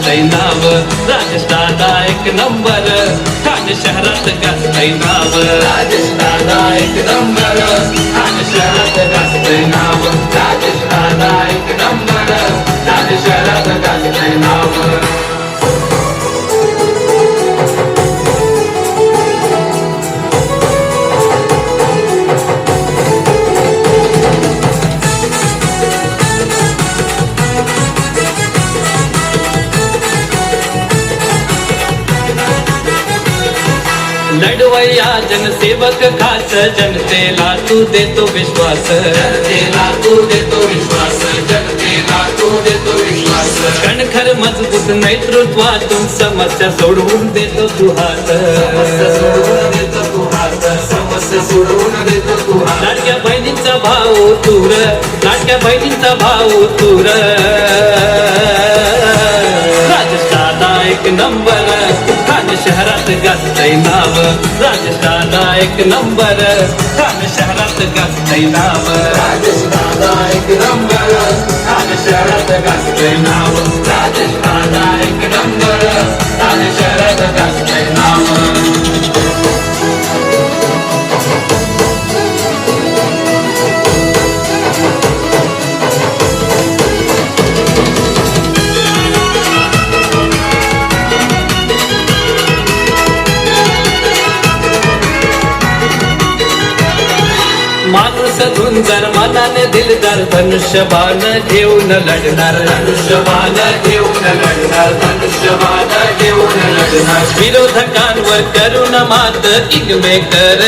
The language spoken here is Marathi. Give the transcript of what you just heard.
गाजतय नाव, राजेश दादा एक नंबर, ठाणे शहरात गाजतय नाव, राजेश दादा एक नंबर, ठाणे शहरात गाजतय नाव, राजेश दादा एक नंबर, ठाणे शहरात गाजतय नाव. लढवय्या जनसेवक खास, जनतेला तू देतो विश्वास, जनतेला तू देतो विश्वास, जनतेला तू देतो विश्वास. कणखर मजबूत नेतृत्वातून समस्या सोडवून देतो तू हात, समस्या सोडवून देतो तू हात, समस्या सोडवून देतो तू हात. लाडक्या बहिणीचा भाऊ तूर, लाडक्या बहिणीचा भाऊ तूर, राजेश दादा एक नंबर, ठाणे शहरात गाजतय नाव, राजेश दादा एक नंबर, ठाणे शहरात गाजतय नाव, राजेश दादा एक नंबर, ठाणे शहरात गाजतय नाव, राजेश दादा एक नंबर, ठाणे शहरात गाजतय नाव. माणूस धुंजर मनाने दिलदार, धनुष्यबाण घेऊन लढणार, धनुष्यबाण घेऊन लढणार, धनुष्यबाण घेऊन लढणार. विरोधकांवर करून मात, एकमेकर